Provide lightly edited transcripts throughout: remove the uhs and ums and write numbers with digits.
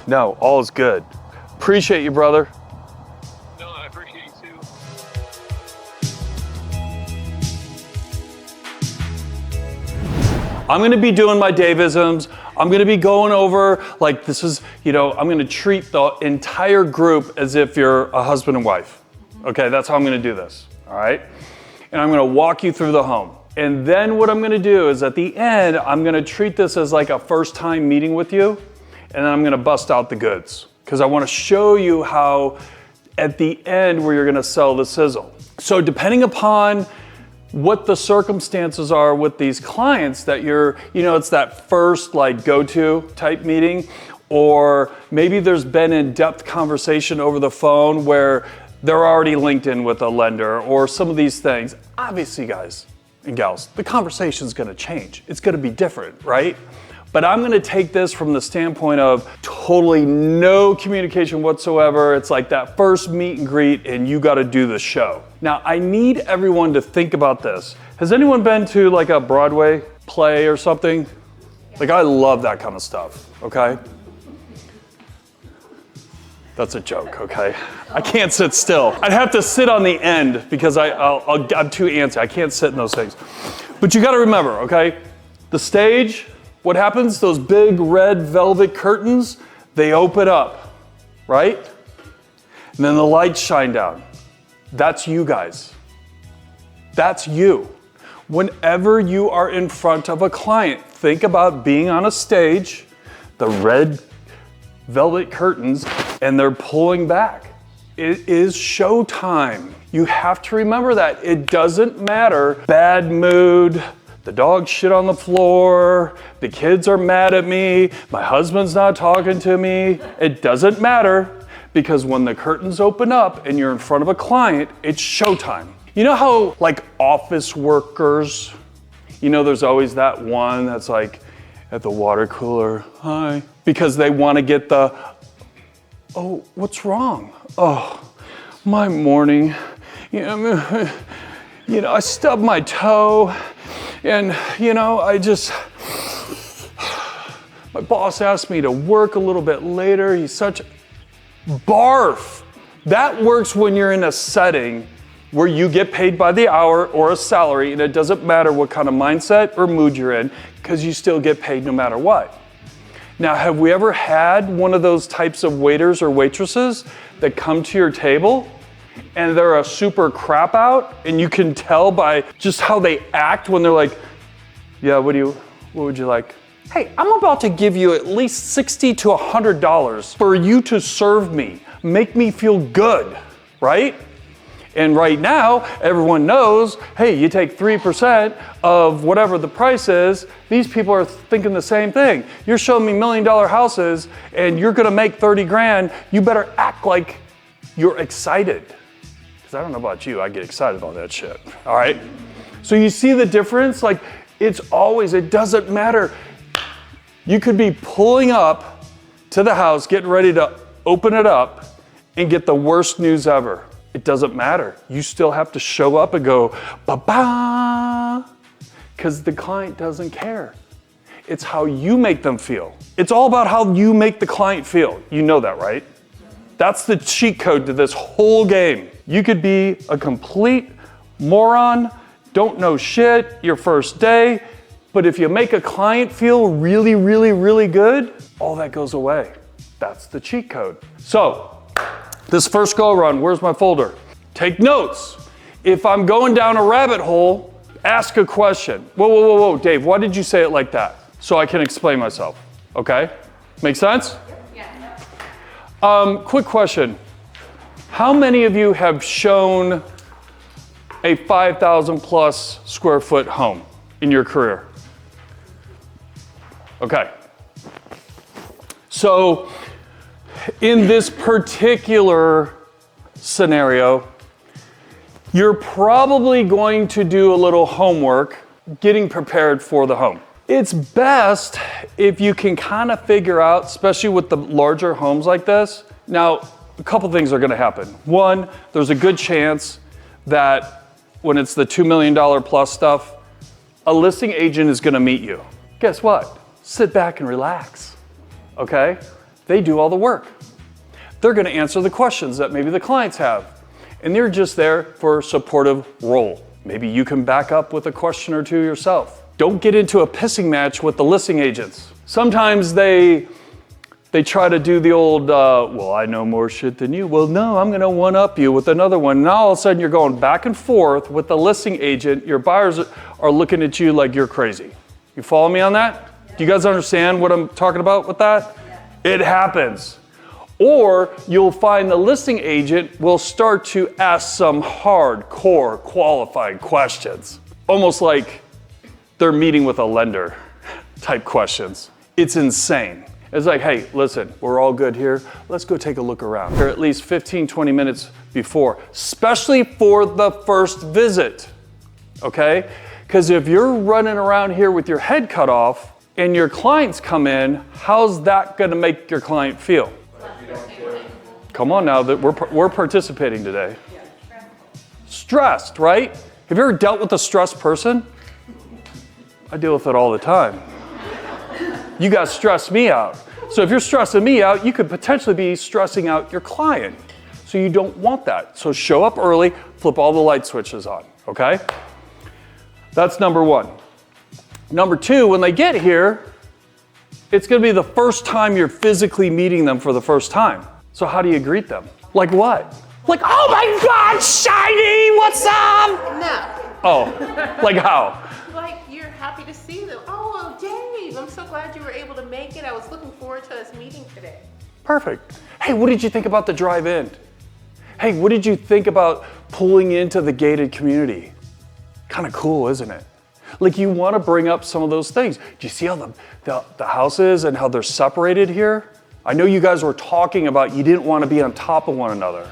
No, all is good. Appreciate you, brother. No, I appreciate you too. I'm gonna be doing my Davisms. I'm gonna be going over, like this is, I'm gonna treat the entire group as if you're a husband and wife. Okay, that's how I'm gonna do this, all right? And I'm gonna walk you through the home. And then what I'm gonna do is at the end, I'm gonna treat this as like a first time meeting with you, and then I'm gonna bust out the goods. Because I wanna show you how at the end where you're gonna sell the sizzle. So depending upon what the circumstances are with these clients that it's that first like go-to type meeting, or maybe there's been in-depth conversation over the phone where they're already linked in with a lender or some of these things. Obviously, guys and gals, the conversation's gonna change. It's gonna be different, right? But I'm gonna take this from the standpoint of totally no communication whatsoever. It's like that first meet and greet and you gotta do the show. Now, I need everyone to think about this. Has anyone been to like a Broadway play or something? Like, I love that kind of stuff, okay? That's a joke, okay? I can't sit still. I'd have to sit on the end because I'm too antsy. I can't sit in those things. But you gotta remember, okay? The stage, what happens? Those big red velvet curtains, they open up, right? And then the lights shine down. That's you guys. That's you. Whenever you are in front of a client, think about being on a stage, the red velvet curtains, and they're pulling back. It is showtime. You have to remember that. It doesn't matter, bad mood, the dog shit on the floor, the kids are mad at me, my husband's not talking to me. It doesn't matter, because when the curtains open up and you're in front of a client, it's showtime. You know how like office workers, there's always that one that's like at the water cooler, hi, because they want to get the, oh, what's wrong? Oh, my morning, I stubbed my toe and, my boss asked me to work a little bit later. He's such barf. That works when you're in a setting where you get paid by the hour or a salary, and it doesn't matter what kind of mindset or mood you're in, because you still get paid no matter what. Now, have we ever had one of those types of waiters or waitresses that come to your table and they're a super crap out, and you can tell by just how they act when they're like, yeah, what would you like? Hey, I'm about to give you at least $60 to $100 for you to serve me, make me feel good, right? And right now, everyone knows, hey, you take 3% of whatever the price is. These people are thinking the same thing. You're showing me $1 million houses and you're gonna make 30 grand. You better act like you're excited. Because I don't know about you, I get excited about that shit, all right? So you see the difference? Like, it doesn't matter. You could be pulling up to the house, getting ready to open it up and get the worst news ever. It doesn't matter. You still have to show up and go, ba-ba, because the client doesn't care. It's how you make them feel. It's all about how you make the client feel. You know that, right? That's the cheat code to this whole game. You could be a complete moron, don't know shit, your first day, but if you make a client feel really, really, really good, all that goes away. That's the cheat code. So, this first go around, where's my folder? Take notes. If I'm going down a rabbit hole, ask a question. Whoa, Dave, why did you say it like that? So I can explain myself, okay? Make sense? Yeah. Quick question. How many of you have shown a 5,000 plus square foot home in your career? Okay. So, in this particular scenario, you're probably going to do a little homework getting prepared for the home. It's best if you can kind of figure out, especially with the larger homes like this. Now, a couple things are going to happen. One, there's a good chance that when it's the $2 million plus stuff, a listing agent is going to meet you. Guess what? Sit back and relax, okay? They do all the work. They're gonna answer the questions that maybe the clients have. And they're just there for a supportive role. Maybe you can back up with a question or two yourself. Don't get into a pissing match with the listing agents. Sometimes they try to do the old, well, I know more shit than you. Well, no, I'm gonna one-up you with another one. Now all of a sudden you're going back and forth with the listing agent. Your buyers are looking at you like you're crazy. You follow me on that? Do you guys understand what I'm talking about with that? It happens. Or you'll find the listing agent will start to ask some hardcore qualified questions. Almost like they're meeting with a lender type questions. It's insane. It's like, hey, listen, we're all good here. Let's go take a look around. Here at least 15, 20 minutes before, especially for the first visit, okay? Because if you're running around here with your head cut off and your clients come in, how's that gonna make your client feel? Come on now, that we're participating today. Stressed, right? Have you ever dealt with a stressed person? I deal with it all the time. You guys stress me out. So if you're stressing me out, you could potentially be stressing out your client. So you don't want that. So show up early, flip all the light switches on, okay? That's number one. Number two, when they get here, it's gonna be the first time you're physically meeting them for the first time. So how do you greet them? Like what? Like, oh my God, Shiny, what's up? No. Oh, like how? Like you're happy to see them. Oh, Dave, I'm so glad you were able to make it. I was looking forward to us meeting today. Perfect. Hey, what did you think about the drive-in? Hey, what did you think about pulling into the gated community? Kind of cool, isn't it? Like you want to bring up some of those things. Do you see how the house is and how they're separated here? I know you guys were talking about you didn't want to be on top of one another.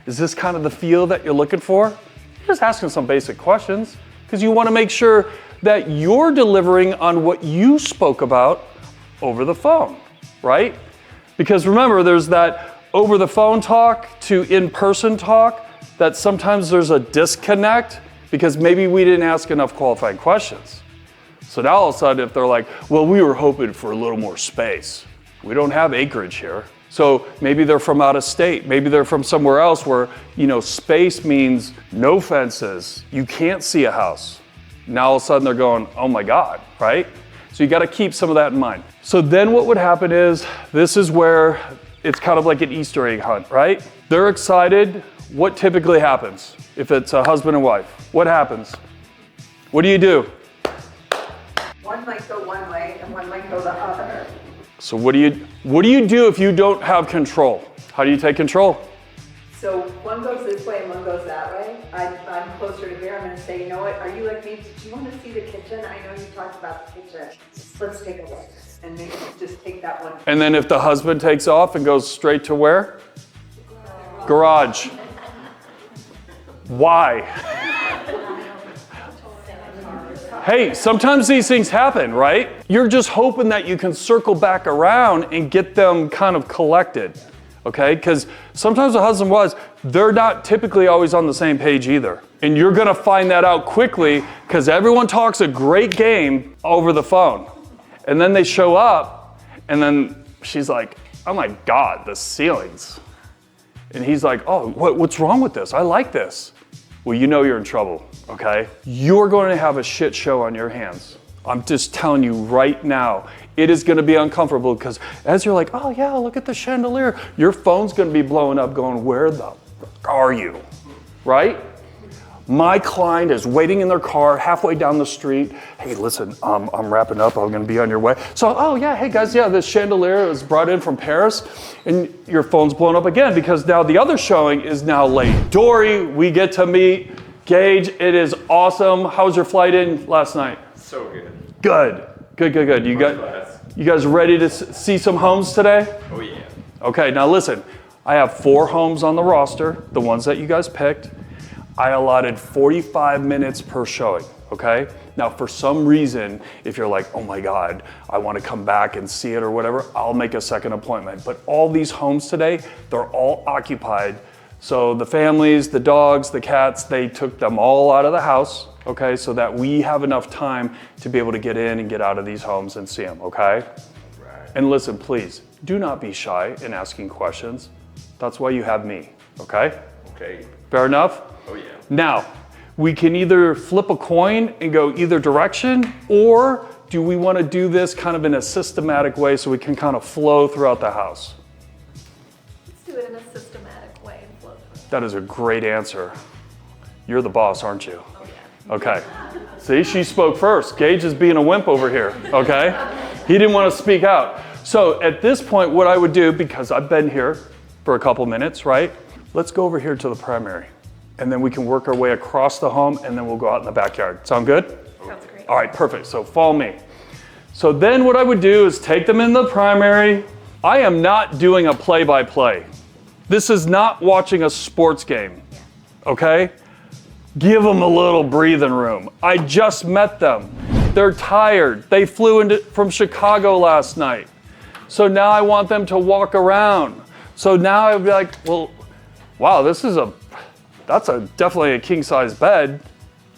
Is this kind of the feel that you're looking for? You're just asking some basic questions because you want to make sure that you're delivering on what you spoke about over the phone, right? Because remember, there's that over the phone talk to in-person talk that sometimes there's a disconnect because maybe we didn't ask enough qualified questions. So now all of a sudden if they're like, well, we were hoping for a little more space. We don't have acreage here. So maybe they're from out of state. Maybe they're from somewhere else where, space means no fences. You can't see a house. Now all of a sudden they're going, oh my God, right? So you gotta keep some of that in mind. So then what would happen is, this is where it's kind of like an Easter egg hunt, right? They're excited. What typically happens if it's a husband and wife? What happens? What do you do? One might go one way and one might go the other. So what do you do if you don't have control? How do you take control? So one goes this way and one goes that way. I'm closer to here. I'm going to say, you know what? Are you like me? Do you want to see the kitchen? I know you talked about the kitchen. Let's take a look and maybe just take that one. And then if the husband takes off and goes straight to where? Garage. Why? Hey, sometimes these things happen, right? You're just hoping that you can circle back around and get them kind of collected, okay? Because sometimes the husband and wives, they're not typically always on the same page either. And you're gonna find that out quickly because everyone talks a great game over the phone. And then they show up and then she's like, oh my God, the ceilings. And he's like, oh, what's wrong with this? I like this. Well, you know you're in trouble, okay? You're going to have a shit show on your hands. I'm just telling you right now, it is going to be uncomfortable because as you're like, oh yeah, look at the chandelier, your phone's going to be blowing up going, where the fuck are you, right? My client is waiting in their car halfway down the street. Hey, listen, I'm wrapping up. I'm going to be on your way. So, oh yeah, hey guys, yeah, this chandelier was brought in from Paris, and your phone's blown up again because now the other showing is now late. Dory, we get to meet Gage. It is awesome. How was your flight in last night? So good. Good. You guys ready to see some homes today? Oh yeah. Okay, now listen. I have 4 homes on the roster, the ones that you guys picked. I allotted 45 minutes per showing, okay? Now, for some reason, if you're like, oh my God, I want to come back and see it or whatever, I'll make a second appointment. But all these homes today, they're all occupied. So the families, the dogs, the cats, they took them all out of the house, okay? So that we have enough time to be able to get in and get out of these homes and see them, okay? Right. And listen, please, do not be shy in asking questions. That's why you have me, okay? Okay. Fair enough? Oh, yeah. Now, we can either flip a coin and go either direction, or do we want to do this kind of in a systematic way so we can kind of flow throughout the house? Let's do it in a systematic way and flow through. That is a great answer. You're the boss, aren't you? Oh, yeah. Okay. See, she spoke first. Gage is being a wimp over here, okay? He didn't want to speak out. So at this point, what I would do, because I've been here for a couple minutes, right? Let's go over here to the primary. And then we can work our way across the home, and then we'll go out in the backyard. Sound good? Sounds great. All right, perfect. So follow me. So then what I would do is take them in the primary. I am not doing a play-by-play. This is not watching a sports game, okay? Give them a little breathing room. I just met them. They're tired. They flew from Chicago last night. So now I want them to walk around. So now I'd be like, well, wow, that's definitely a king-size bed.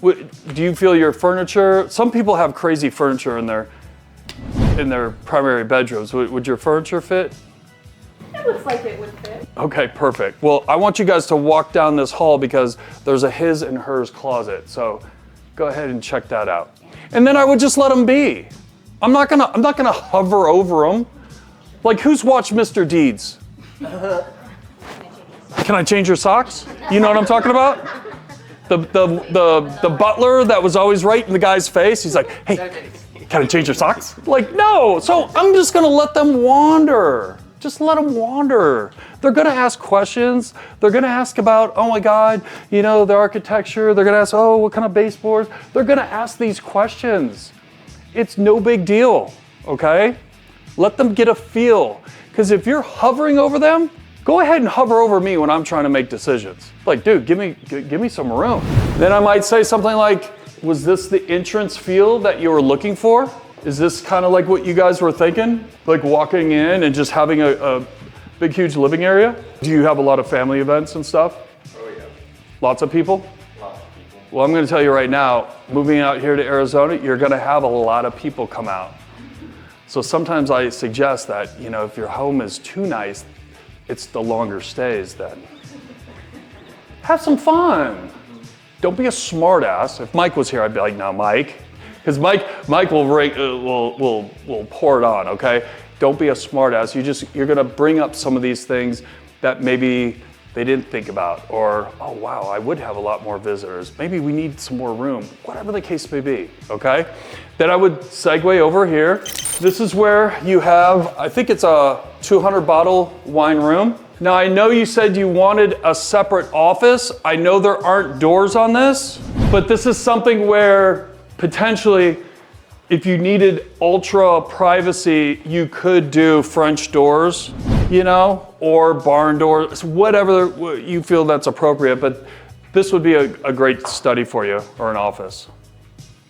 Do you feel your furniture? Some people have crazy furniture in their primary bedrooms. Would your furniture fit? It looks like it would fit. Okay, perfect. Well, I want you guys to walk down this hall because there's a his and hers closet. So go ahead and check that out. And then I would just let them be. I'm not gonna hover over them. Like, who's watched Mr. Deeds? Can I change your socks? You know what I'm talking about? The butler that was always right in the guy's face. He's like, hey, can I change your socks? Like, no. So I'm just gonna let them wander. Just let them wander. They're gonna ask questions. They're gonna ask about, oh my God, the architecture. They're gonna ask, oh, what kind of baseboards? They're gonna ask these questions. It's no big deal, okay? Let them get a feel. Because if you're hovering over them, go ahead and hover over me when I'm trying to make decisions. Like, dude, give me some room. Then I might say something like, was this the entrance feel that you were looking for? Is this kind of like what you guys were thinking? Like walking in and just having a big, huge living area? Do you have a lot of family events and stuff? Oh, yeah. Lots of people? Lots of people. Well, I'm gonna tell you right now, moving out here to Arizona, you're gonna have a lot of people come out. So sometimes I suggest that, if your home is too nice, it's the longer stays then. Have some fun. Don't be a smart ass. If Mike was here, I'd be like, no, Mike. Because Mike will pour it on, okay? Don't be a smart ass. You're gonna bring up some of these things that maybe they didn't think about, or, oh wow, I would have a lot more visitors. Maybe we need some more room, whatever the case may be, okay? Then I would segue over here. This is where you have, I think it's a 200 bottle wine room. Now I know you said you wanted a separate office. I know there aren't doors on this, but this is something where potentially if you needed ultra privacy, you could do French doors, or barn doors, whatever you feel that's appropriate, but this would be a great study for you, or an office.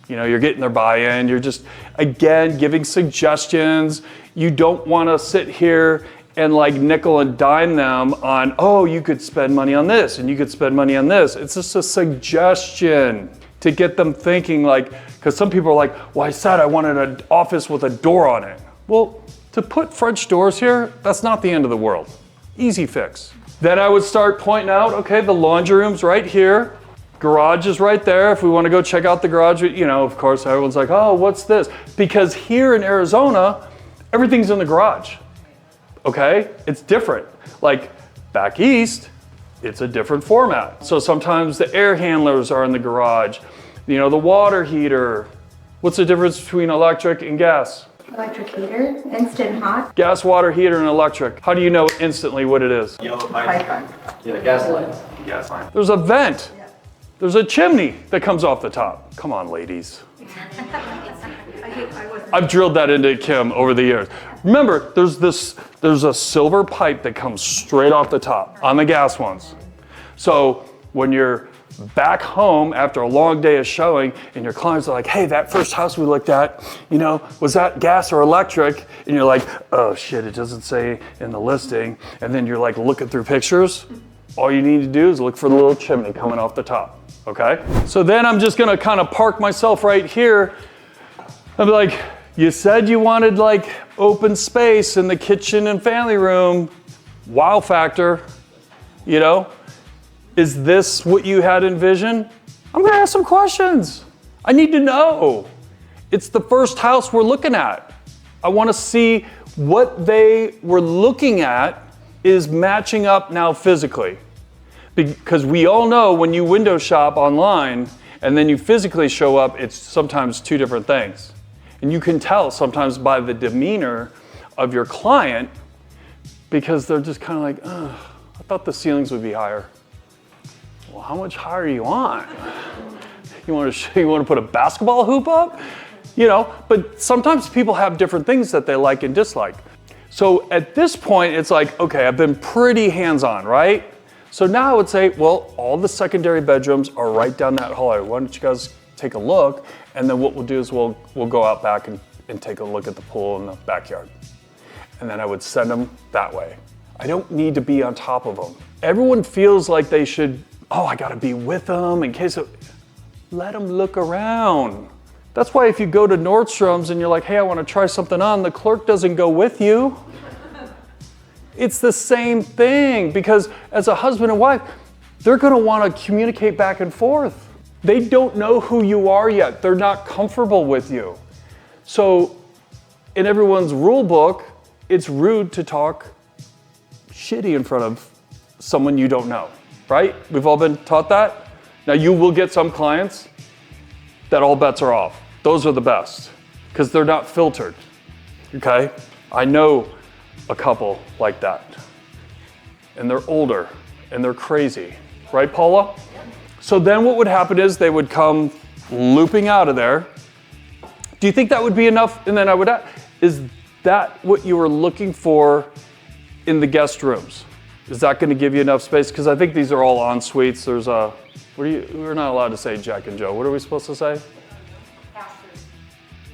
You're getting their buy-in, you're just, again, giving suggestions. You don't wanna sit here and like nickel and dime them on, oh, you could spend money on this, and you could spend money on this. It's just a suggestion to get them thinking, because some people are like, well, I said I wanted an office with a door on it. Well, to put French doors here, that's not the end of the world. Easy fix. Then I would start pointing out, okay, the laundry room's right here. Garage is right there. If we want to go check out the garage, of course, everyone's like, oh, what's this? Because here in Arizona, everything's in the garage, okay? It's different. Like back east, it's a different format. So sometimes the air handlers are in the garage, the water heater. What's the difference between electric and gas? Electric heater, instant hot. Gas, water heater, and electric. How do you know instantly what it is? Yellow pipe. Yeah, gas line. Gas line. There's a vent. There's a chimney that comes off the top. Come on, ladies. I've drilled that into Kim over the years. Remember, there's a silver pipe that comes straight off the top on the gas ones. So when you're back home after a long day of showing and your clients are like, hey, that first house we looked at, was that gas or electric? And you're like, oh shit, it doesn't say in the listing. And then you're like looking through pictures. All you need to do is look for the little chimney coming off the top, okay? So then I'm just gonna kind of park myself right here. I'll be like, You said you wanted like open space in the kitchen and family room. Wow factor, you know? Is this what you had envisioned? I'm gonna ask some questions. I need to know. It's the first house we're looking at. I wanna see what they were looking at is matching up now physically. Because we all know when you window shop online and then you physically show up, it's sometimes two different things. And you can tell sometimes by the demeanor of your client because they're just kind of like, ugh, I thought the ceilings would be higher. Well, how much higher do you want? You want to put a basketball hoop up? You know, but sometimes people have different things that they like and dislike. So at this point, it's like, okay, I've been pretty hands-on, right? So now I would say, well, all the secondary bedrooms are right down that hallway. Why don't you guys take a look? And then what we'll do is we'll go out back and take a look at the pool in the backyard. And then I would send them that way. I don't need to be on top of them. Everyone feels like they should, oh, I gotta be with them in case of, let them look around. That's why if you go to Nordstrom's and you're like, hey, I wanna try something on, the clerk doesn't go with you. It's the same thing because as a husband and wife, they're gonna wanna communicate back and forth. They don't know who you are yet. They're not comfortable with you. So in everyone's rule book, it's rude to talk shitty in front of someone you don't know, right? We've all been taught that. Now you will get some clients that all bets are off. Those are the best because they're not filtered, okay? I know a couple like that and they're older and they're crazy, right, Paula? So then what would happen is they would come looping out of there. Do you think that would be enough? And then I would ask, is that what you were looking for in the guest rooms? Is that going to give you enough space? Because I think these are all en suites. There's a, we're not allowed to say Jack and Joe. What are we supposed to say?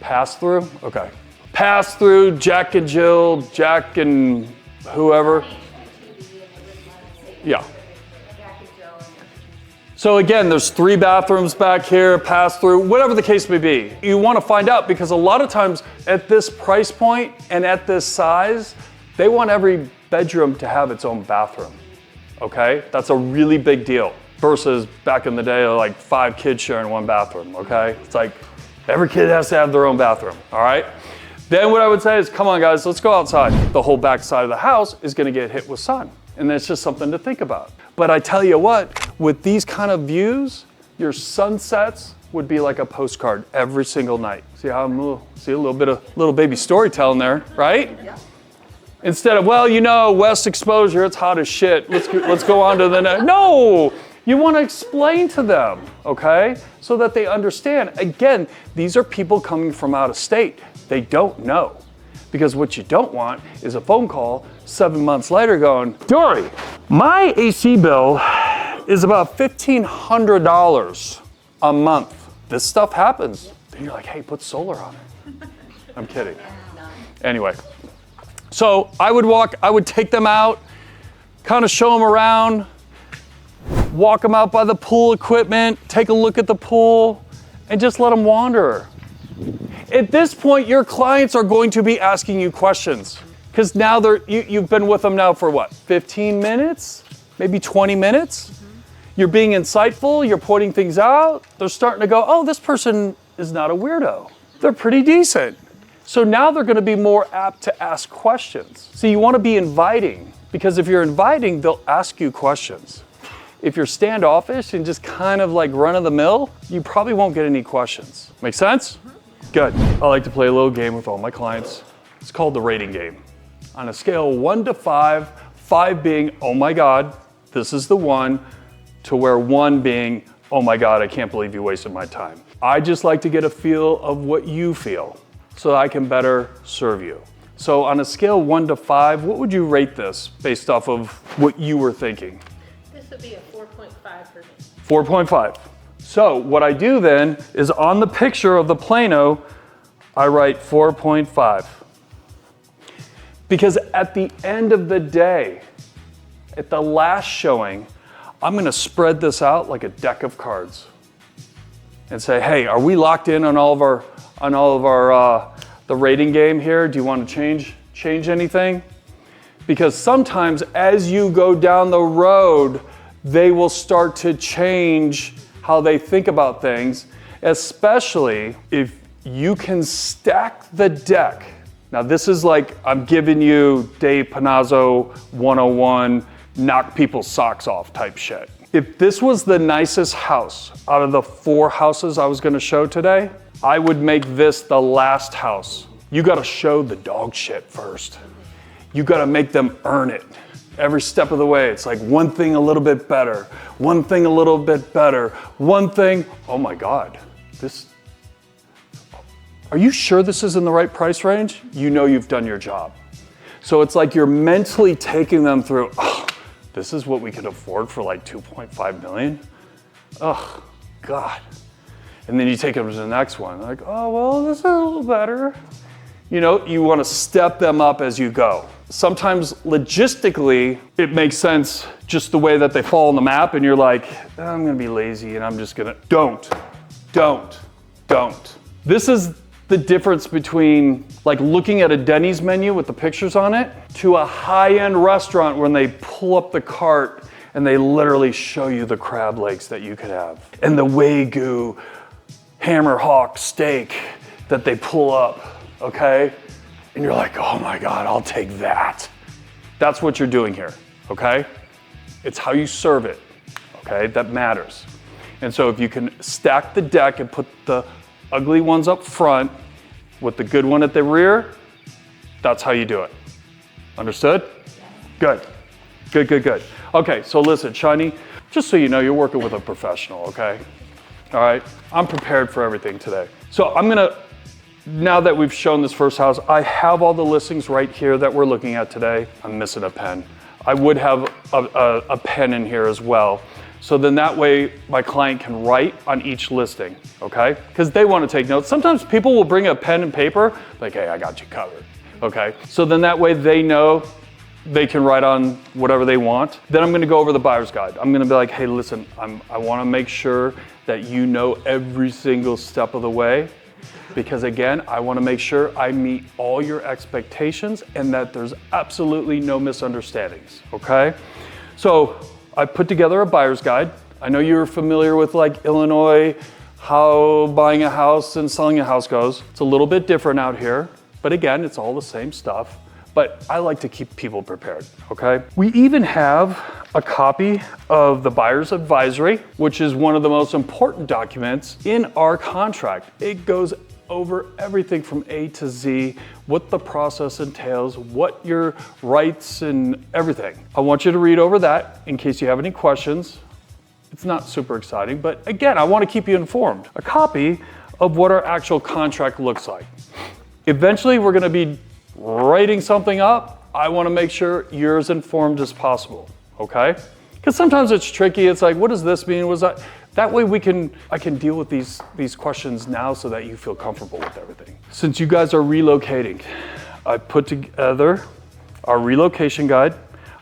Pass through? Okay. Pass through, Jack and Jill, Jack and whoever. Yeah. So again, there's 3 bathrooms back here, pass through, whatever the case may be. You want to find out because a lot of times at this price point and at this size, they want every bedroom to have its own bathroom, okay? That's a really big deal versus back in the day, like 5 kids sharing one bathroom, okay? It's like every kid has to have their own bathroom, all right? Then what I would say is, come on guys, let's go outside. The whole back side of the house is gonna get hit with sun. And that's just something to think about. But I tell you what, with these kind of views, your sunsets would be like a postcard every single night. See how I'm a little bit of little baby storytelling there, right? Yeah. Instead of, well, you know, west exposure, it's hot as shit. Let's go on to the next. No, you want to explain to them, okay? So that they understand. Again, these are people coming from out of state. They don't know. Because what you don't want is a phone call 7 months later going, Dory, my AC bill is about $1,500 a month. This stuff happens. Then you're like, hey, put solar on it. I'm kidding. Anyway, so I would take them out, kind of show them around, walk them out by the pool equipment, take a look at the pool, and just let them wander. At this point, your clients are going to be asking you questions because now you've been with them now for what, 15 minutes, maybe 20 minutes? Mm-hmm. You're being insightful, you're pointing things out. They're starting to go, oh, this person is not a weirdo. They're pretty decent. So now they're going to be more apt to ask questions. So you want to be inviting because if you're inviting, they'll ask you questions. If you're standoffish and just kind of like run of the mill, you probably won't get any questions. Make sense? Mm-hmm. Good. I like to play a little game with all my clients. It's called the rating game. On a scale 1 to 5, 5 being, oh my God, this is the one, to where 1 being, oh my God, I can't believe you wasted my time. I just like to get a feel of what you feel so I can better serve you. So on a scale 1 to 5, what would you rate this based off of what you were thinking? This would be a 4.5 for me. 4.5. So what I do then is on the picture of the Plano, I write 4.5. Because at the end of the day, at the last showing, I'm gonna spread this out like a deck of cards and say, hey, are we locked in on all of our the rating game here. Do you want to change anything? Because sometimes as you go down the road, they will start to change how they think about things, especially if you can stack the deck. Now this is like, I'm giving you Dave Panozzo 101, knock people's socks off type shit. If this was the nicest house out of the 4 houses I was gonna show today, I would make this the last house. You gotta show the dog shit first. You gotta make them earn it. Every step of the way, it's like one thing a little bit better, one thing a little bit better, one thing, oh my God, are you sure this is in the right price range? You know you've done your job. So it's like you're mentally taking them through, oh, this is what we could afford for like 2.5 million? Oh, God. And then you take them to the next one, like, oh, well, this is a little better. You know, you want to step them up as you go. Sometimes logistically, it makes sense just the way that they fall on the map, and you're like, I'm gonna be lazy and I'm just gonna, don't. This is the difference between like looking at a Denny's menu with the pictures on it to a high-end restaurant when they pull up the cart and they literally show you the crab legs that you could have and the Wagyu hammer hawk steak that they pull up, okay? And you're like, oh my God, I'll take that. That's what you're doing here, okay? It's how you serve it, okay? That matters. And so if you can stack the deck and put the ugly ones up front with the good one at the rear, that's how you do it. Understood? Good. Okay, so listen, Shiny, just so you know, you're working with a professional, okay? All right, I'm prepared for everything today. So now that we've shown this first house, I have all the listings right here that we're looking at today. I'm missing a pen. I would have a pen in here as well. So then that way my client can write on each listing, okay? Because they want to take notes. Sometimes people will bring a pen and paper, like, hey, I got you covered, okay? So then that way they know they can write on whatever they want. Then I'm gonna go over the buyer's guide. I'm gonna be like, hey, listen, I wanna make sure that you know every single step of the way, because again, I wanna make sure I meet all your expectations and that there's absolutely no misunderstandings, okay? So I put together a buyer's guide. I know you're familiar with like Illinois, how buying a house and selling a house goes. It's a little bit different out here, but again, it's all the same stuff. But I like to keep people prepared, okay? We even have a copy of the buyer's advisory, which is one of the most important documents in our contract. It goes over everything from A to Z, what the process entails, what your rights and everything. I want you to read over that in case you have any questions. It's not super exciting, but again, I want to keep you informed. A copy of what our actual contract looks like. Eventually, we're going to be writing something up. I want to make sure you're as informed as possible, okay? Because sometimes it's tricky. It's like, what does this mean? Was that? That way I can deal with these questions now so that you feel comfortable with everything. Since you guys are relocating, I put together our relocation guide.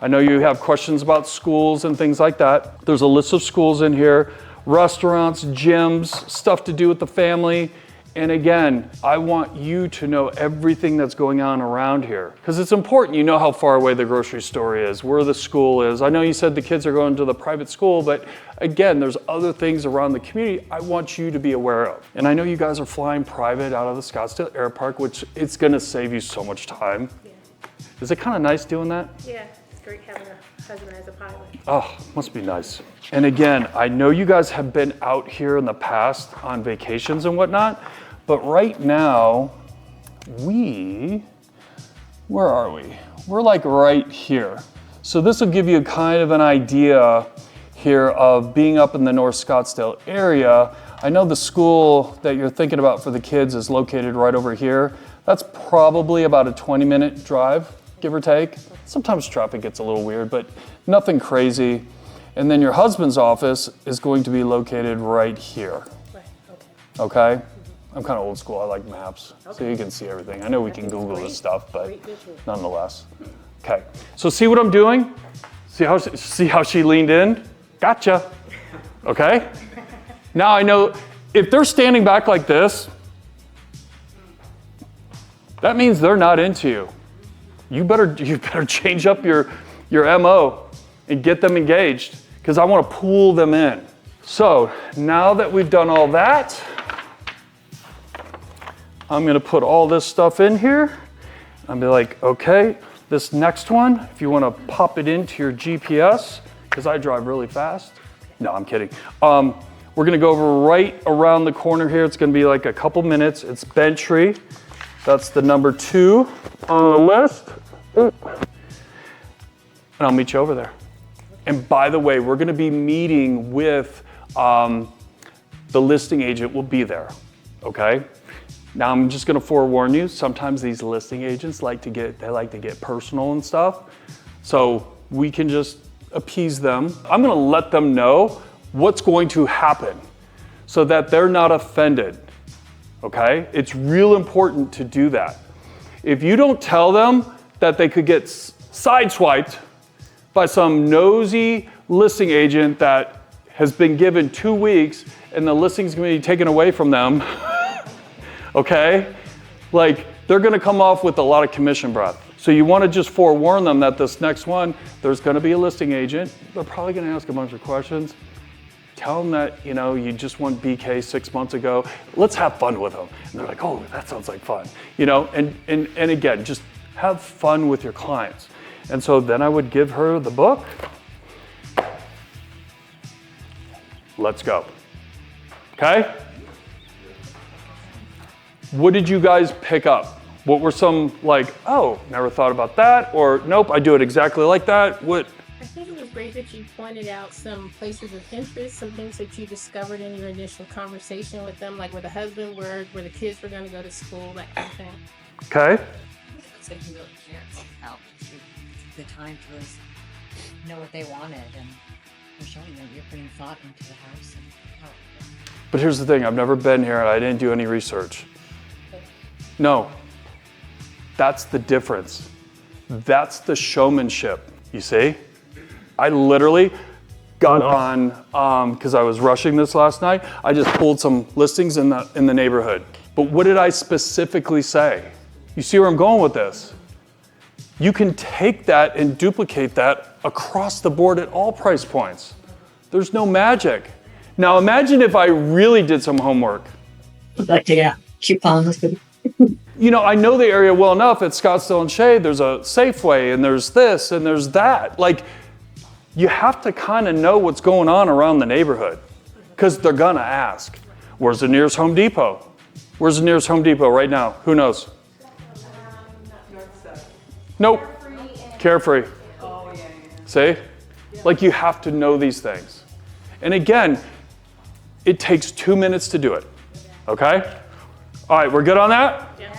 I know you have questions about schools and things like that. There's a list of schools in here, restaurants, gyms, stuff to do with the family. And again, I want you to know everything that's going on around here because it's important. You know how far away the grocery store is, where the school is. I know you said the kids are going to the private school, but again, there's other things around the community I want you to be aware of. And I know you guys are flying private out of the Scottsdale Air Park, which it's gonna save you so much time. Yeah. Is it kind of nice doing that? Yeah, it's great having a husband as a pilot. Oh, must be nice. And again, I know you guys have been out here in the past on vacations and whatnot, but right now, where are we? We're like right here. So this will give you kind of an idea here of being up in the North Scottsdale area. I know the school that you're thinking about for the kids is located right over here. That's probably about a 20-minute drive, give or take. Sometimes traffic gets a little weird, but nothing crazy. And then your husband's office is going to be located right here. Right, okay. Okay? I'm kind of old school, I like maps, so you can see everything. I know we can Google this stuff, but nonetheless. Okay, so see what I'm doing? See how she leaned in? Gotcha, okay? Now I know if they're standing back like this, that means they're not into you. You better change up your MO and get them engaged, because I want to pull them in. So now that we've done all that, I'm going to put all this stuff in here. I'll be like, okay, this next one, if you want to pop it into your GPS, because I drive really fast. No, I'm kidding. We're going to go over right around the corner here. It's going to be like a couple minutes. It's Bentry. That's the number 2 on the list. And I'll meet you over there. And by the way, we're going to be meeting with the listing agent will be there, okay? Now I'm just going to forewarn you, sometimes these listing agents like to get personal and stuff. So we can just appease them. I'm going to let them know what's going to happen so that they're not offended, okay? It's real important to do that. If you don't tell them that they could get sideswiped by some nosy listing agent that has been given 2 weeks and the listing's going to be taken away from them, okay? Like, they're going to come off with a lot of commission breath. So you want to just forewarn them that this next one, there's going to be a listing agent. They're probably going to ask a bunch of questions. Tell them that, you know, you just won BK 6 months ago. Let's have fun with them. And they're like, oh, that sounds like fun. You know, and again, just have fun with your clients. And so then I would give her the book. Let's go. Okay? What did you guys pick up? What were some, like, oh, never thought about that, or nope, I do it exactly like that? What? I think it was great that you pointed out some places of interest, some things that you discovered in your initial conversation with them, like where the husband worked, where the kids were going to go to school, that kind of thing. Okay. So you really cares about the time to us know what they wanted, and we're showing them you're putting thought into the house. But here's the thing, I've never been here and I didn't do any research. No, that's the difference. That's the showmanship, you see? I literally got on, because I was rushing this last night, I just pulled some listings in the neighborhood. But what did I specifically say? You see where I'm going with this? You can take that and duplicate that across the board at all price points. There's no magic. Now imagine if I really did some homework. I'd like to get coupons. You know, I know the area well enough at Scottsdale and Shade. There's a Safeway and there's this and there's that. Like, you have to kind of know what's going on around the neighborhood, because they're gonna ask, where's the nearest Home Depot? Where's the nearest Home Depot right now? Who knows? Nope. Carefree. See? Like, you have to know these things. And again, it takes 2 minutes to do it. Okay? All right, we're good on that? Yes.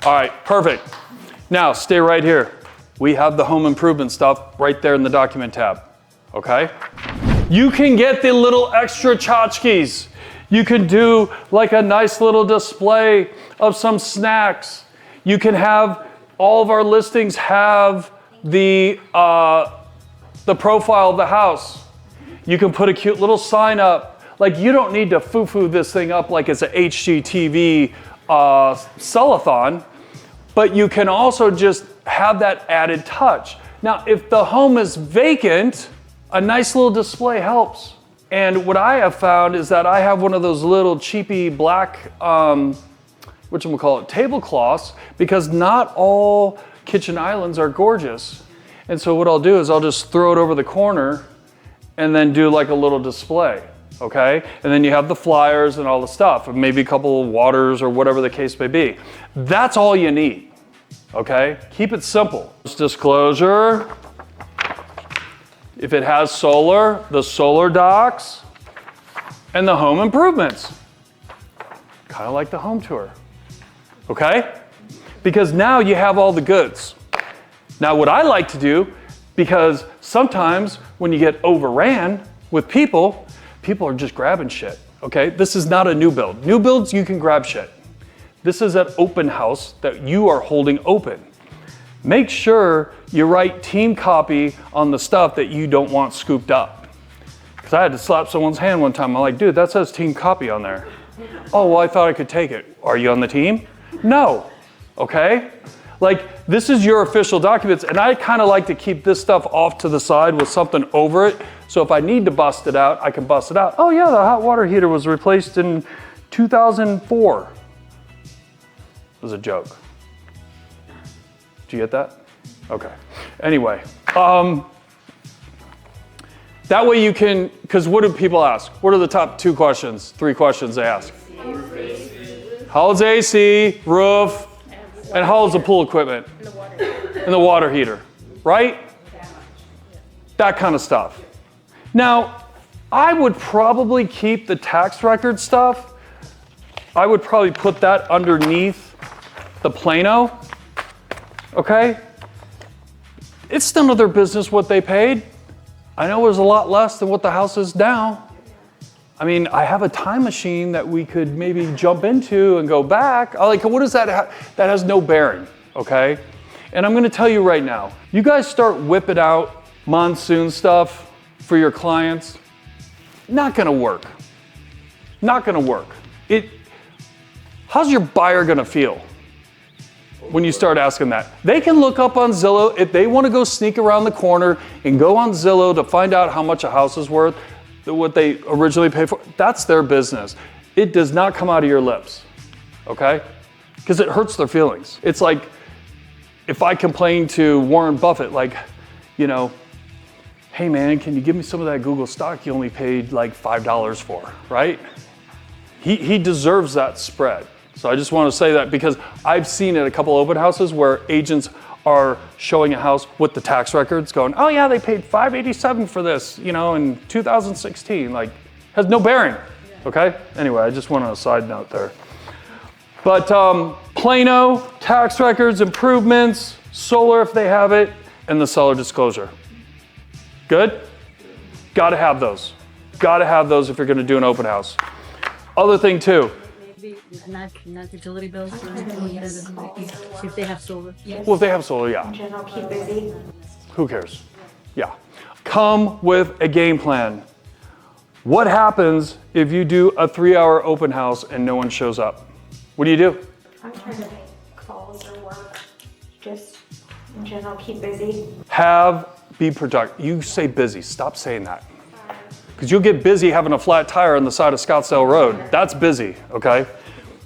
All right, perfect. Now, stay right here. We have the home improvement stuff right there in the document tab. Okay? You can get the little extra tchotchkes. You can do like a nice little display of some snacks. You can have, all of our listings have the profile of the house. You can put a cute little sign up. Like, you don't need to foo-foo this thing up like it's a HGTV sellathon, but you can also just have that added touch. Now, if the home is vacant, a nice little display helps. And what I have found is that I have one of those little cheapy black, tablecloths, because not all kitchen islands are gorgeous. And so what I'll do is I'll just throw it over the corner and then do like a little display, okay? And then you have the flyers and all the stuff, and maybe a couple of waters or whatever the case may be. That's all you need, okay? Keep it simple. Disclosure, if it has solar, the solar docs, and the home improvements. Kind of like the home tour, okay? Because now you have all the goods. Now what I like to do, because sometimes when you get overran with people are just grabbing shit, okay? This is not a new build. New builds, you can grab shit. This is an open house that you are holding open. Make sure you write team copy on the stuff that you don't want scooped up. Because I had to slap someone's hand one time. I'm like, dude, that says team copy on there. Oh, well, I thought I could take it. Are you on the team? No. okay? Like, this is your official documents, and I kind of like to keep this stuff off to the side with something over it, so if I need to bust it out, I can bust it out. Oh yeah, the hot water heater was replaced in 2004. It was a joke. Do you get that? Okay. Anyway, that way you can, because what do people ask? What are the top 2 questions, 3 questions they ask? How old's AC, roof, and how old's the pool equipment? And the water heater, right? That kind of stuff. Now, I would probably keep the tax record stuff. I would probably put that underneath the Plano, okay? It's none of their business what they paid. I know it was a lot less than what the house is now. I mean, I have a time machine that we could maybe jump into and go back. Like, what is that? That has no bearing, okay? And I'm gonna tell you right now, you guys start whipping out monsoon stuff for your clients, not gonna work. Not gonna work. How's your buyer gonna feel when you start asking that? They can look up on Zillow if they want to go sneak around the corner and go on Zillow to find out how much a house is worth, what they originally paid for. That's their business. It does not come out of your lips, okay? Because it hurts their feelings. It's like if I complain to Warren Buffett, like, you know, hey man, can you give me some of that Google stock you only paid like $5 for, right? He deserves that spread. So I just want to say that because I've seen at a couple open houses where agents are showing a house with the tax records going, oh yeah, they paid $587 for this, you know, in 2016. Like, has no bearing, okay? Anyway, I just went on a side note there. But Plano, tax records, improvements, solar if they have it, and the seller disclosure. Good? Gotta have those. Gotta have those if you're gonna do an open house. Other thing too. Maybe not utility bills. If they have solar. Well, if they have solar, yeah. In general, keep busy. Who cares? Yeah. Come with a game plan. What happens if you do a 3-hour open house and no one shows up? What do you do? I'm trying to make calls or work. Just in general, keep busy. Be productive. You say busy. Stop saying that. Because you'll get busy having a flat tire on the side of Scottsdale Road. That's busy, okay?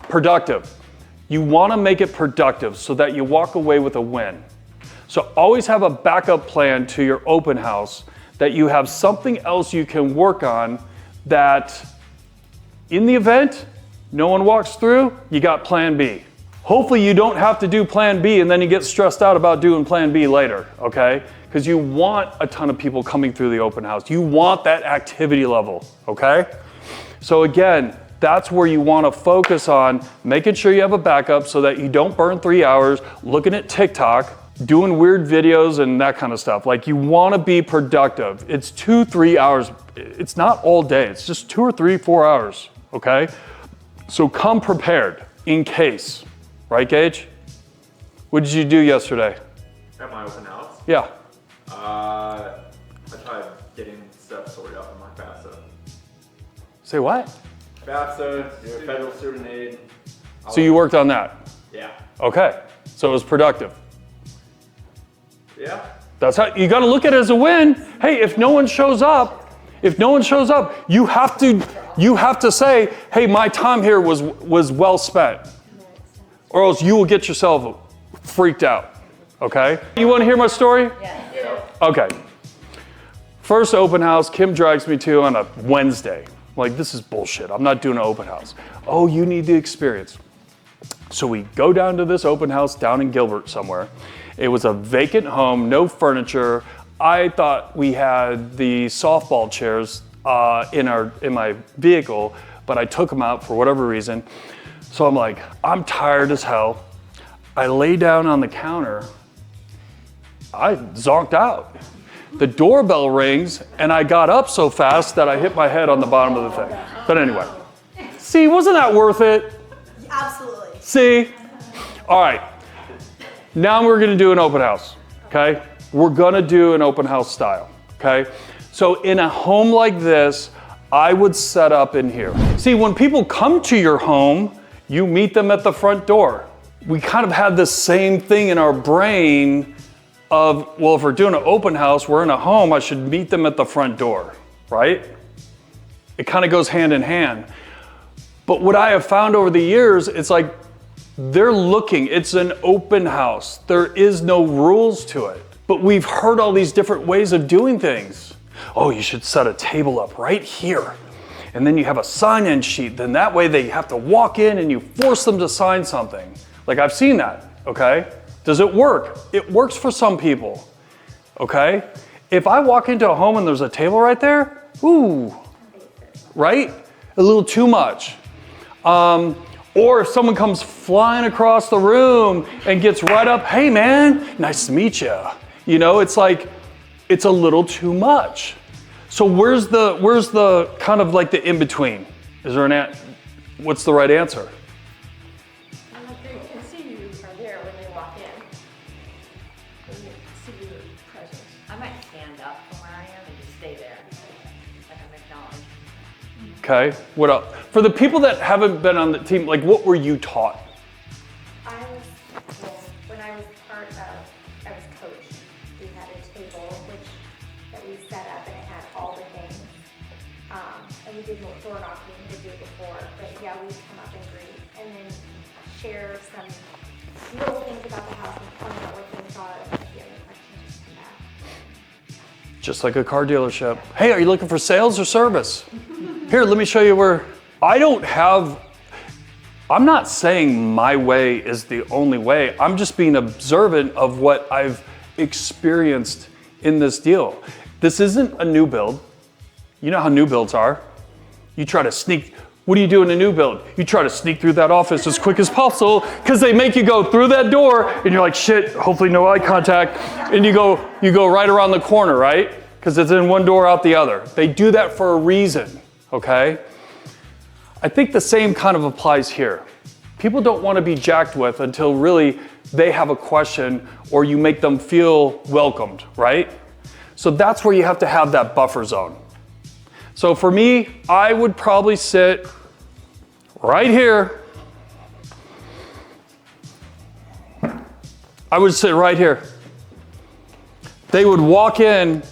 Productive. You want to make it productive so that you walk away with a win. So always have a backup plan to your open house, that you have something else you can work on, that in the event no one walks through, you got plan B. Hopefully you don't have to do plan B and then you get stressed out about doing plan B later, okay? Because you want a ton of people coming through the open house. You want that activity level, okay? So again, that's where you want to focus on making sure you have a backup so that you don't burn 3 hours looking at TikTok, doing weird videos and that kind of stuff. Like, you want to be productive. It's 2-3 hours. It's not all day. It's just 2 or 3, 4 hours, okay? So come prepared in case, right, Gage? What did you do yesterday? At my open house? Yeah. I tried getting stuff sorted out in my FAFSA. Say what? FAFSA, your federal student aid. So you worked on that? Yeah. Okay. So it was productive. Yeah. That's how you got to look at it as a win. Hey, if no one shows up, you have to say, hey, my time here was well spent, or else you will get yourself freaked out. Okay? You want to hear my story? Yeah. Okay. First open house, Kim drags me to on a Wednesday. Like, this is bullshit. I'm not doing an open house. Oh, you need the experience. So we go down to this open house down in Gilbert somewhere. It was a vacant home, no furniture. I thought we had the softball chairs in my vehicle, but I took them out for whatever reason. So I'm like, I'm tired as hell. I lay down on the counter. I zonked out. The doorbell rings, and I got up so fast that I hit my head on the bottom of the thing. But anyway, see, wasn't that worth it? Absolutely. See? All right. Now we're going to do an open house, okay? We're going to do an open house style, okay? So in a home like this, I would set up in here. See, when people come to your home, you meet them at the front door. we kind of have this same thing in our brain of, well, if we're doing an open house, we're in a home, I should meet them at the front door, right? It kind of goes hand in hand. But what I have found over the years, it's like they're looking, it's an open house. There is no rules to it. But we've heard all these different ways of doing things. Oh, you should set a table up right here. And then you have a sign-in sheet. Then that way they have to walk in and you force them to sign something. Like I've seen that, okay? Does it work? It works for some people, okay? If I walk into a home and there's a table right there, ooh, right? A little too much. Or if someone comes flying across the room and gets right up, hey man, nice to meet you. You know, it's like, it's a little too much. So where's the kind of like the in-between? Is there what's the right answer? They can see you are there when they walk in. When you see your presence. I might stand up from where I am and just stay there, like I'm acknowledged. Okay, what else? For the people that haven't been on the team, like what were you taught? When I was I was coached. We had a table that we set up and it had all the things. And we did more door knocking the day before, but yeah, we'd come up and greet and then share some little things about the house and point out what things are. And if you have any questions, just come back. Just like a car dealership. Hey, are you looking for sales or service? Here, let me show you where. I'm not saying my way is the only way. I'm just being observant of what I've experienced in this deal. This isn't a new build. You know how new builds are. You try to sneak. What do you do in a new build? You try to sneak through that office as quick as possible because they make you go through that door and you're like, shit, hopefully no eye contact. And you go right around the corner, right? Because it's in one door out the other. They do that for a reason, okay? I think the same kind of applies here. People don't want to be jacked with until really they have a question or you make them feel welcomed, right? So that's where you have to have that buffer zone. So for me, I would probably sit right here. I would sit right here. They would walk in.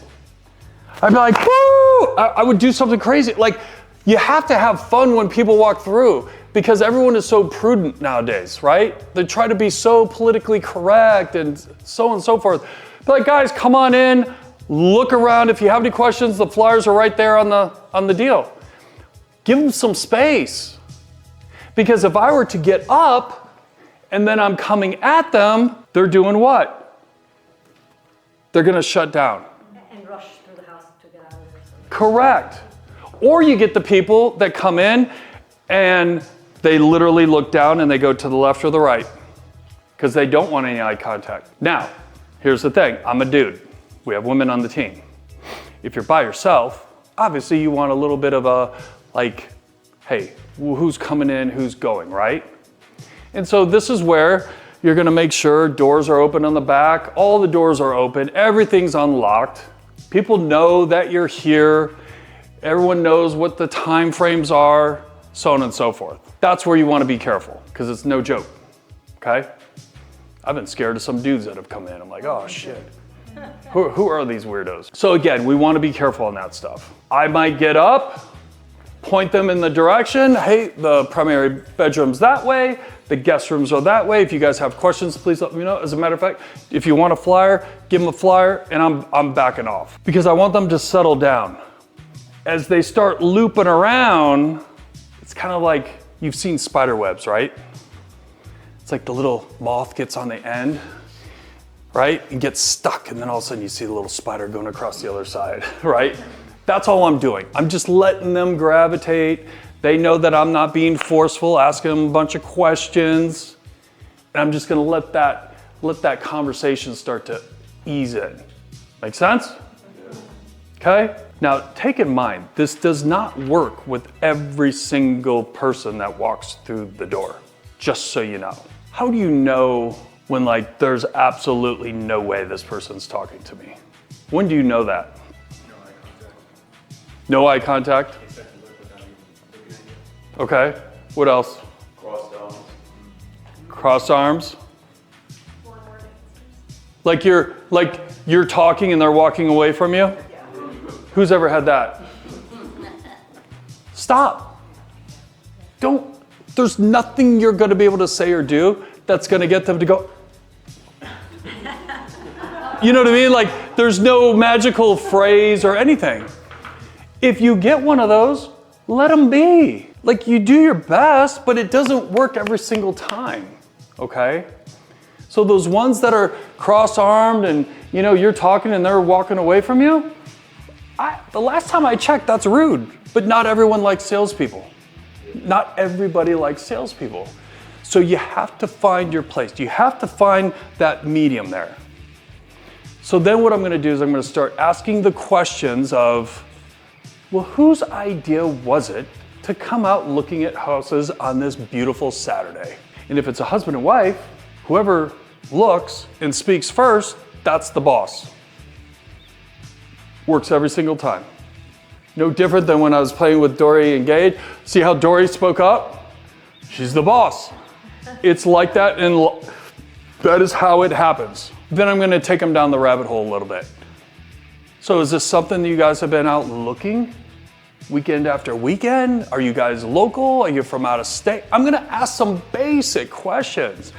I'd be like, woo! I would do something crazy. Like, you have to have fun when people walk through because everyone is so prudent nowadays, right? They try to be so politically correct and so on and so forth. But like, guys, come on in, look around. If you have any questions, the flyers are right there on the deal. Give them some space. Because if I were to get up and then I'm coming at them, they're doing what? They're gonna shut down. And rush through the house to get out of there. Correct. Or you get the people that come in and they literally look down and they go to the left or the right because they don't want any eye contact. Now, here's the thing. I'm a dude. We have women on the team. If you're by yourself, obviously you want a little bit of a, like, hey, who's coming in, who's going, right? And so this is where you're gonna make sure doors are open on the back, all the doors are open, everything's unlocked. People know that you're here. Everyone knows what the time frames are, so on and so forth. That's where you want to be careful, because it's no joke, okay? I've been scared of some dudes that have come in. I'm like, oh shit. Who are these weirdos? So again, we want to be careful on that stuff. I might get up, point them in the direction. Hey, the primary bedroom's that way. The guest rooms are that way. If you guys have questions, please let me know. As a matter of fact, if you want a flyer, give them a flyer, and I'm backing off. Because I want them to settle down. As they start looping around, it's kind of like you've seen spider webs, right? It's like the little moth gets on the end, right? And gets stuck, and then all of a sudden you see the little spider going across the other side, right? That's all I'm doing. I'm just letting them gravitate. They know that I'm not being forceful, asking them a bunch of questions, and I'm just gonna let that conversation start to ease in. Make sense? Okay? Now, take in mind, this does not work with every single person that walks through the door, just so you know. How do you know when like there's absolutely no way this person's talking to me? When do you know that? No eye contact? Okay, what else? Cross arms. One word Like answers. you're talking and they're walking away from you? Who's ever had that? Stop. There's nothing you're going to be able to say or do that's going to get them to go. You know what I mean? Like there's no magical phrase or anything. If you get one of those, let them be. Like you do your best, but it doesn't work every single time. Okay? So those ones that are cross-armed and you're talking and they're walking away from you, the last time I checked, that's rude. But not everyone likes salespeople. Not everybody likes salespeople. So you have to find your place. You have to find that medium there. So then what I'm going to do is I'm going to start asking the questions of, well, whose idea was it to come out looking at houses on this beautiful Saturday? And if it's a husband and wife, whoever looks and speaks first, that's the boss. Works every single time. No different than when I was playing with Dory and Gage. See how Dory spoke up? She's the boss. It's like that, and that is how it happens. Then I'm going to take them down the rabbit hole a little bit. So is this something that you guys have been out looking weekend after weekend? Are you guys local? Are you from out of state? I'm going to ask some basic questions.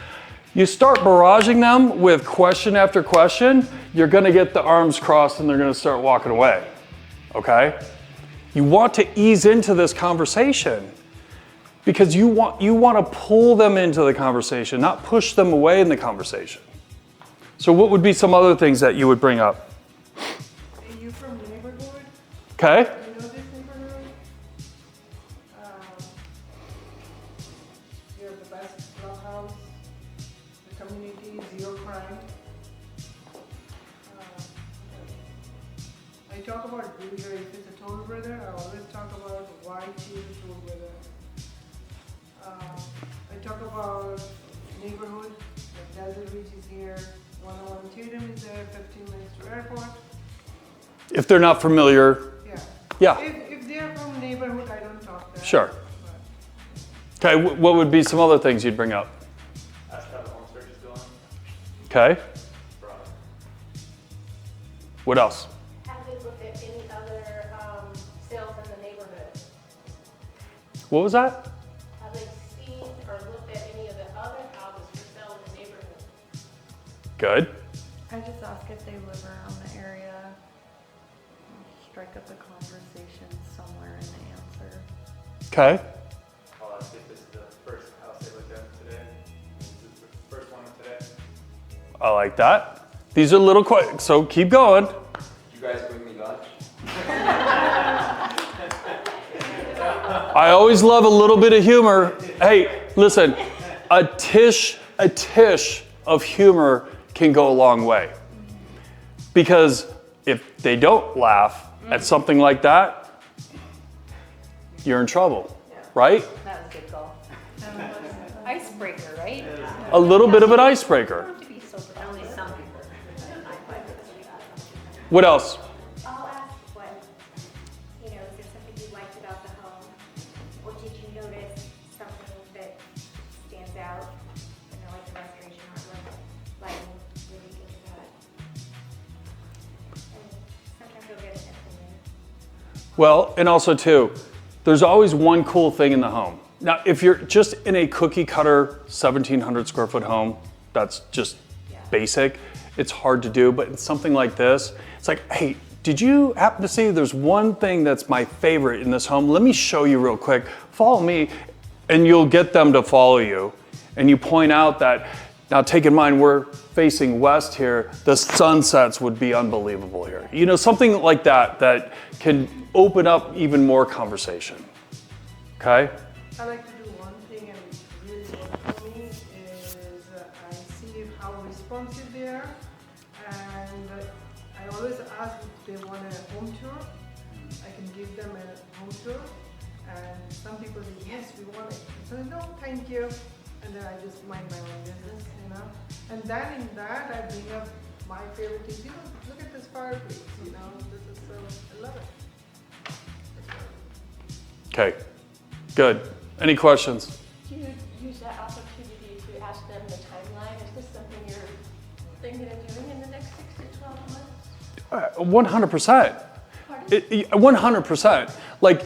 You start barraging them with question after question, you're going to get the arms crossed and they're going to start walking away. Okay? You want to ease into this conversation because you want to pull them into the conversation, not push them away in the conversation. So what would be some other things that you would bring up? Are you from the neighborhood? Okay. Do you know this neighborhood? You have the best clubhouse, the community, zero crime. I talk about being here. If it's a toll brother, I always talk about why choose a toll brother. I talk about neighborhood, the Desert Ridge is here, 101 Tatum is there, 15 minutes to airport. If they're not familiar. Yeah. If they're from neighborhood, I don't talk that. Sure. Okay, what would be some other things you'd bring up? Ask how the home search is going. Okay. Broadway. What else? Have they looked at any other sales in the neighborhood? What was that? Have they seen or looked at any of the other houses for sale in the neighborhood? Good. I just ask if they live around the area, strike up a conversation somewhere in the answer. Okay. I'll ask if this is the first house they looked at today. This is the first one today. I like that. These are little quick, so keep going. Did you guys bring me lunch? I always love a little bit of humor. Hey, listen, a tish of humor can go a long way. Because if they don't laugh at something like that, you're in trouble, right? That was a good goal. Icebreaker, right? A little bit of an icebreaker. To be so only some people. What else? I'll ask what, is there something you liked about the home? Or did you notice something that stands out? Like the restoration artwork, lighting, really into that. And sometimes you'll get an opinion. Well, and also too, there's always one cool thing in the home. Now, if you're just in a cookie cutter 1,700 square foot home, that's just basic. It's hard to do, but in something like this, it's like, hey, did you happen to see there's one thing that's my favorite in this home? Let me show you real quick. Follow me, and you'll get them to follow you. And you point out that, now take in mind, we're facing west here. The sunsets would be unbelievable here. Something like that that can open up even more conversation. Okay? I like to do one thing and it really works for me is I see how responsive they are, and I always ask if they want a home tour. I can give them a home tour, and some people say yes, we want it. So no, thank you, and then I just mind my own business, And then in that I bring up my favorite things. Look at this fireplace. This is so I love it. Okay, good. Any questions? Do you use that opportunity to ask them thinking of doing in the next 6 to 12 months? 100%. 100%. Like,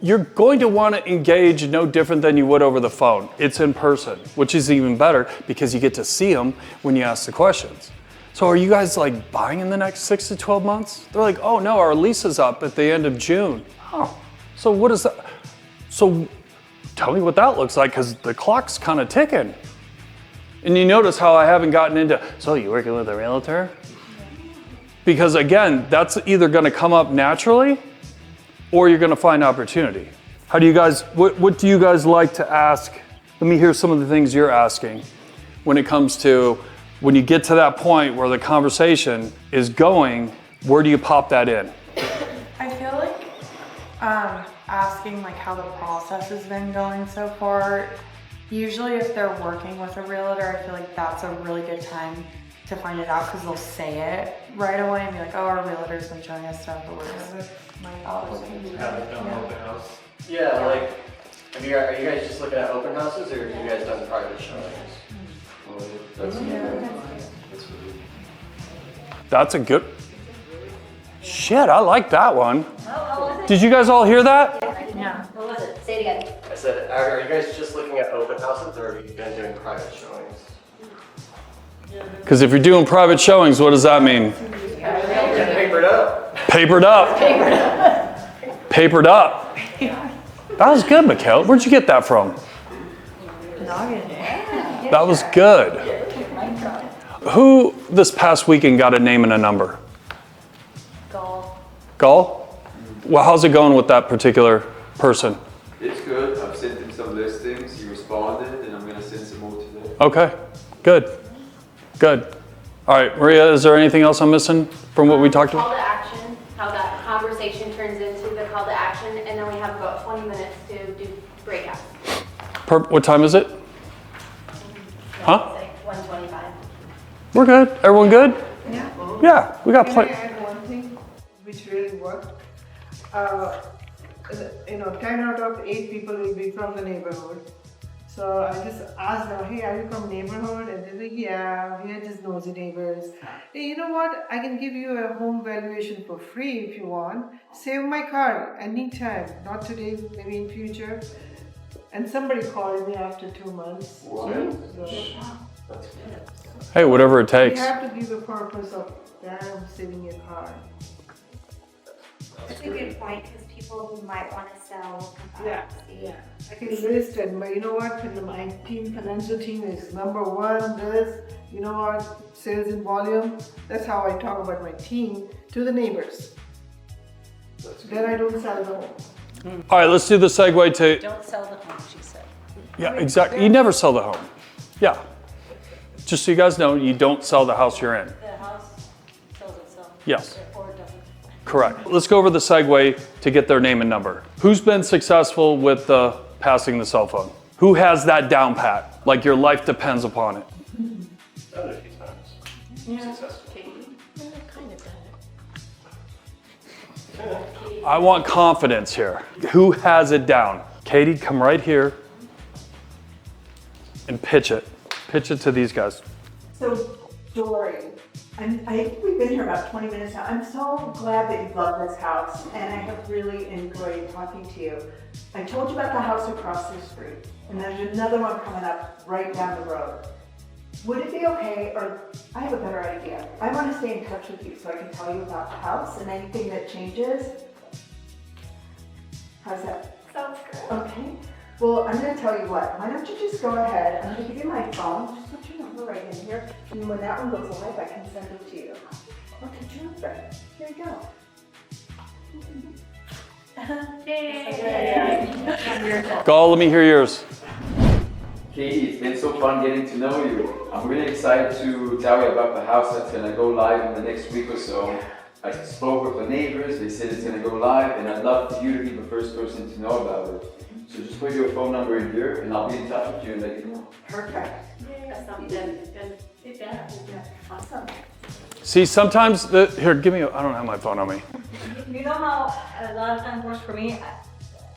you're going to want to engage no different than you would over the phone. It's in person, which is even better because you get to see them when you ask the questions. So are you guys like buying in the next 6 to 12 months? They're like, oh no, our lease is up at the end of June. Oh, so what is that? So tell me what that looks like, because the clock's kind of ticking. And you notice how I haven't gotten into, so you working with a realtor? Because again, that's either gonna come up naturally or you're gonna find opportunity. How do you guys, what do you guys like to ask? Let me hear some of the things you're asking when it comes to, when you get to that point where the conversation is going, where do you pop that in? I feel like asking like how the process has been going so far. Usually if they're working with a realtor, I feel like that's a really good time to find it out, because they'll say it right away and be like, oh, our realtor's been showing us stuff, but we're just Have it done open house. Yeah, like, are you guys just looking at open houses, or have you guys done private showings? That's a good, shit, I like that one. Did you guys all hear that? Yeah. What was it? Say it again. I said, are you guys just looking at open houses, or have you been doing private showings? Because if you're doing private showings, what does that mean? Papered up. Papered up. Papered up. That was good, Mikhail. Where'd you get that from? That was good. Who this past weekend got a name and a number? Gull? Well, how's it going with that particular person? It's good. I've sent him some listings. He responded, and I'm going to send some more today. Okay, good. Good. All right, Maria, is there anything else I'm missing from what we talked about? Call to action, how that conversation turns into the call to action, and then we have about 20 minutes to do breakouts. What time is it? Huh? It's like 1:25. We're good. Everyone good? Yeah. Yeah, we got plenty. Can I add one thing which really worked? 10 out of 8 people will be from the neighborhood. So I just asked them, hey, are you from neighborhood? And they're like, yeah, we are just nosy neighbors. Hey, you know what? I can give you a home valuation for free if you want. Save my card anytime. Not today, maybe in future. And somebody called me after 2 months. Hey, whatever it takes. You have to give the purpose of them saving your card. That's a good point, because people who might want to sell will come back and see. I can list it, but you know what? My team, financial team is number one. This, you know what? Sales in volume. That's how I talk about my team to the neighbors. Then I don't sell the home. All right, let's do the segue to. Don't sell the home, she said. Yeah, exactly. You never sell the home. Yeah. Just so you guys know, you don't sell the house you're in. The house sells itself. Yes. Or it doesn't. Correct. Let's go over the segue to get their name and number. Who's been successful with passing the cell phone? Who has that down pat? Like your life depends upon it. Done it a few times. Yeah. Successful. I want confidence here. Who has it down? Katie, come right here and pitch it. Pitch it to these guys. So, Dory, I think we've been here about 20 minutes now. I'm so glad that you love this house, and I have really enjoyed talking to you. I told you about the house across the street, and there's another one coming up right down the road. Would it be okay, or I have a better idea. I want to stay in touch with you so I can tell you about the house and anything that changes. How's that? Sounds good. Okay. Well, I'm going to tell you what. Why don't you just go ahead. I'm going to give you my phone. Just put your number right in here. And when that one goes live, I can send it to you. Okay, your number. Here you go. Gall, let me hear yours. Katie, it's been so fun getting to know you. I'm really excited to tell you about the house that's gonna go live in the next week or so. I spoke with the neighbors, they said it's gonna go live, and I'd love for you to be the first person to know about it. So just put your phone number in here, and I'll be in touch with you and let you know. Perfect. That sounds good. Good. Yeah. Awesome. See, sometimes, here, give me, I don't have my phone on me. You know how a lot of times works for me?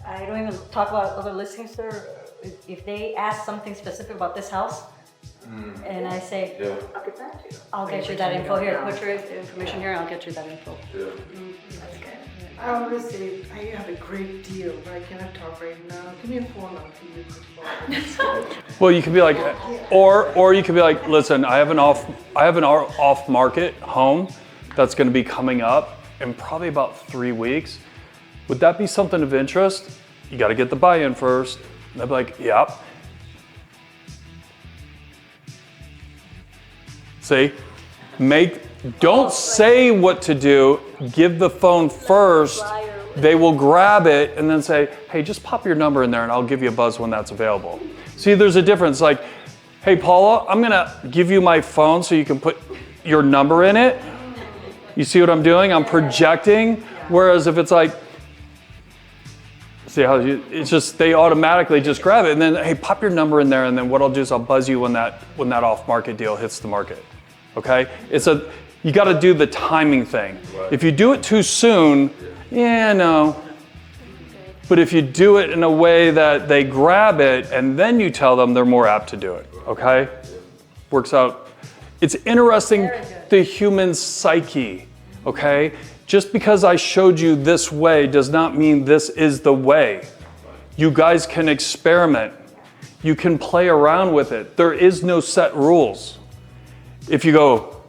I don't even talk about other listings there. If they ask something specific about this house, And I say, Yeah. I'll get back to you. I'll get you that info here, put your information here, and I'll get you that info. Yeah. That's good. I always say, I have a great deal, but I cannot talk right now. Give me a phone, I'll give you a phone. Well, you could be like, or you could be like, listen, I have an off market home that's going to be coming up in probably about 3 weeks. Would that be something of interest? You got to get the buy-in first. And they'll be like, yep. See, don't say what to do. Give the phone first. They will grab it and then say, hey, just pop your number in there and I'll give you a buzz when that's available. See, there's a difference. Like, hey, Paula, I'm gonna give you my phone so you can put your number in it. You see what I'm doing? I'm projecting. Whereas if it's like, see how it's just, they automatically just grab it and then, hey, pop your number in there and then what I'll do is I'll buzz you when that off-market deal hits the market. Okay? You got to do the timing thing. If you do it too soon, no. But if you do it in a way that they grab it and then you tell them, they're more apt to do it. Okay? Works out. It's interesting, the human psyche. Okay? Just because I showed you this way does not mean this is the way. You guys can experiment. You can play around with it. There is no set rules. If you go,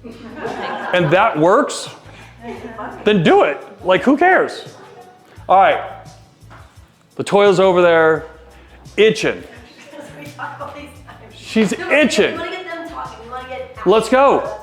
and that works, then do it. Like, who cares? All right. Latoya's over there itching. She's itching. We want to get them talking. We want to get Let's go.